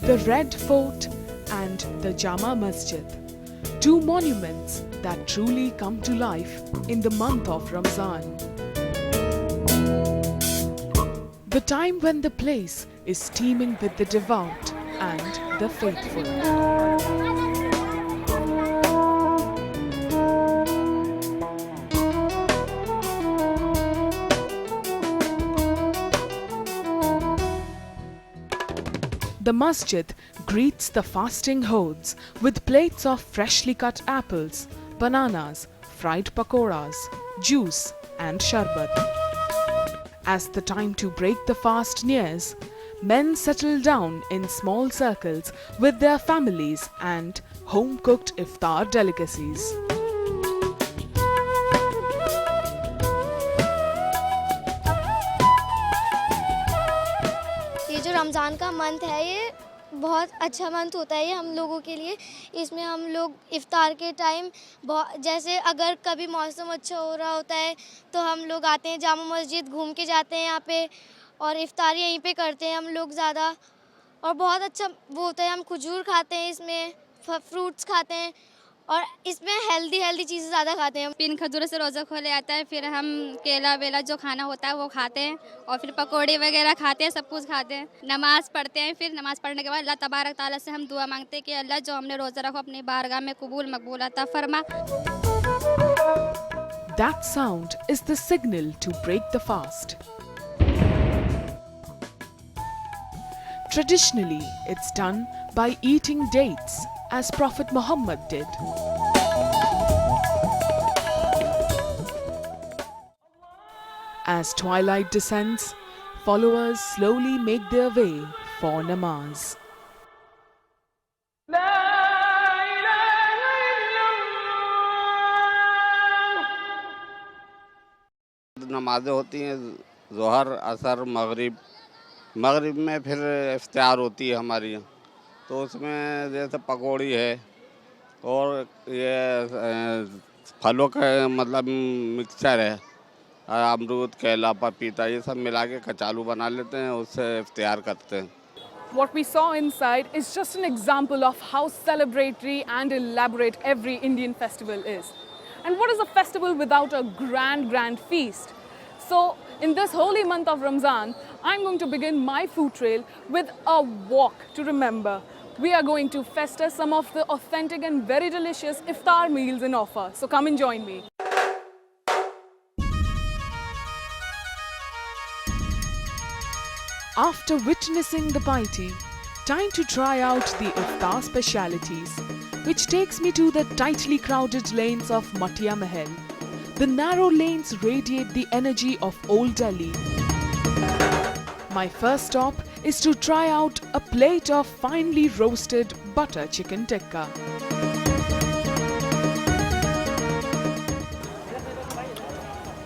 the Red Fort and the Jama Masjid, two monuments that truly come to life in the month of Ramzan. The time when the place is teeming with the devout and the faithful. The masjid greets the fasting hordes with plates of freshly cut apples, bananas, fried pakoras, juice and sharbat. As the time to break the fast nears, men settle down in small circles with their families and home-cooked iftar delicacies. ये जो रमज़ान का month है, ये बहुत अच्छा month होता है ये हम लोगों के लिए। इसमें हम लोग इफ्तार के टाइम जैसे अगर कभी मौसम अच्छा हो रहा होता है तो हम लोग आते हैं जामा मस्जिद, घूम के जाते हैं यहाँ पे और इफ्तार यहीं पे करते हैं हम लोग ज़्यादा। और बहुत अच्छा वो होता है, हम खजूर खाते हैं, इसमें फ्रूट्स खाते हैं और इसमें हेल्दी चीज़ें ज़्यादा खाते हैं। 3 खजूरों से रोज़ा खोले आता है, फिर हम केला वेला जो खाना होता है वो खाते हैं और फिर पकोड़े वगैरह खाते हैं, सब कुछ खाते हैं। नमाज़ पढ़ते हैं, फिर नमाज़ पढ़ने के बाद अल्लाह तबारक ताला से हम दुआ मांगते हैं कि अल्लाह जो हमने रोज़ा रखो अपनी बारगाह में कबूल मकबूल अता फरमा। That sound is the signal to break the fast. Traditionally, it's done by eating dates, as Prophet Muhammad did. As twilight descends, followers slowly make their way for namaz. नमाज़ें होती हैं ज़ोहर, असर, मगरिब में फिर इफ्तार होती है हमारी यहाँ। तो उसमें जैसे पकौड़ी है और ये फलों का मतलब मिक्सचर है, अमरूद, केला, पपीता, ये सब मिला के कचालू बना लेते हैं, उससे इफ्तार करते हैं। What we saw inside is just an example of how celebratory and elaborate every Indian festival is. And what is a festival without a grand feast? So, in this holy month of Ramzan, I'm going to begin my food trail with a walk to remember. We are going to festa some of the authentic and very delicious iftar meals in offer. So come and join me. After witnessing the piety, time to try out the iftar specialities, which takes me to the tightly crowded lanes of Matia Mahal. The narrow lanes radiate the energy of Old Delhi. My first stop is to try out a plate of finely roasted butter chicken tikka.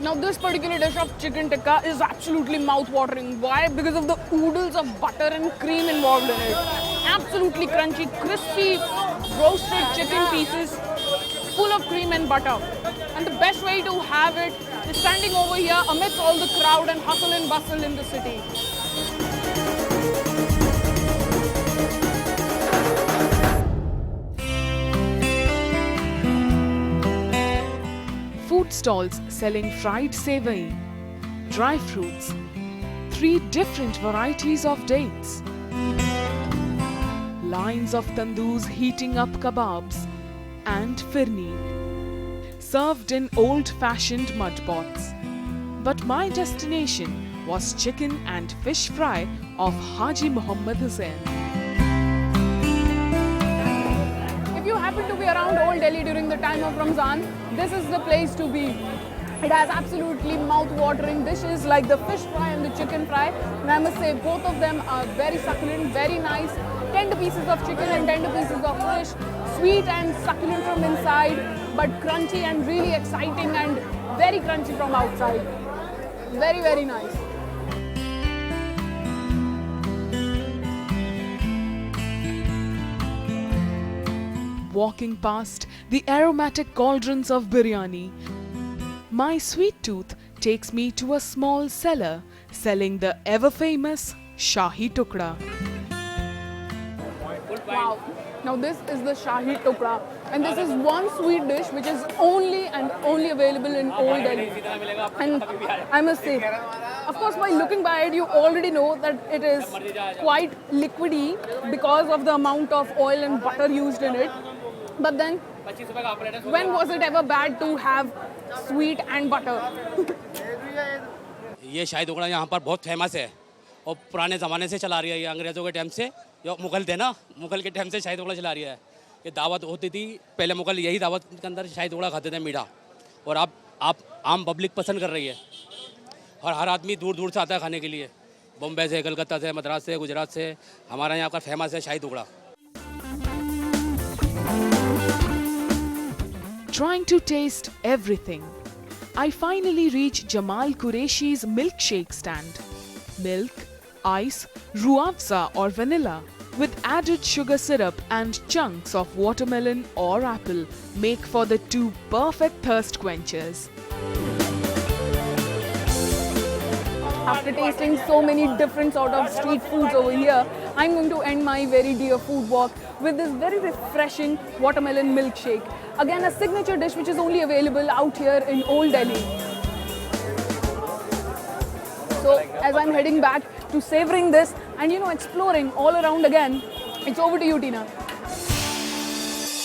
Now this particular dish of chicken tikka is absolutely mouth-watering. Why? Because of the oodles of butter and cream involved in it. Absolutely crunchy, crispy, roasted chicken pieces full of cream and butter. And the best way to have it is standing over here amidst all the crowd and hustle and bustle in the city. Food stalls selling fried sevai, dry fruits, 3 different varieties of dates, lines of tandoors heating up kebabs, and firni, served in old-fashioned mud pots. But my destination was chicken and fish fry of Haji Muhammad Hussain. If you happen to be around Old Delhi during the time of Ramzan, this is the place to be. It has absolutely mouth-watering dishes like the fish fry and the chicken fry. And I must say, both of them are very succulent, very nice. Tender pieces of chicken and tender pieces of fish. Sweet and succulent from inside, but crunchy and really exciting and very crunchy from outside. Very, very nice. Walking past the aromatic cauldrons of biryani, my sweet tooth takes me to a small cellar selling the ever-famous Shahi Tukda. Wow. Now this is the Shahi Tukra, and this is one sweet dish which is only and only available in Old Delhi. And I must say, of course, by looking by it, you already know that it is quite liquidy because of the amount of oil and butter used in it. But then, when was it ever bad to have sweet and butter? ये शाही ढोकला यहाँ पर बहुत famous है और पुराने ज़माने से चला रही है, ये अंग्रेज़ों के टाइम से, जो मुग़ल थे ना, मुग़ल के टाइम से शाही ढोकला चला रही है। ये दावत होती थी पहले, मुग़ल यही दावत के अंदर शाही ढोकला खाते थे मीठा, और अब आप आम पब्लिक पसंद कर रही है और हर आदमी दूर दूर से आता है खाने के लिए, बॉम्बे से, कलकत्ता से, मद्रास से, गुजरात से। हमारा यहाँ का फेमस है शाही dhokla. Trying to taste everything, I finally reach Jamal Qureshi's milkshake stand. Milk, ice, ruafza or vanilla with added sugar syrup and chunks of watermelon or apple make for the two perfect thirst quenchers. After tasting so many different sort of street foods over here, I'm going to end my very dear food walk with this very refreshing watermelon milkshake. Again, a signature dish which is only available out here in Old Delhi. So as I'm heading back to savoring this and exploring all around again, it's over to you, Tina.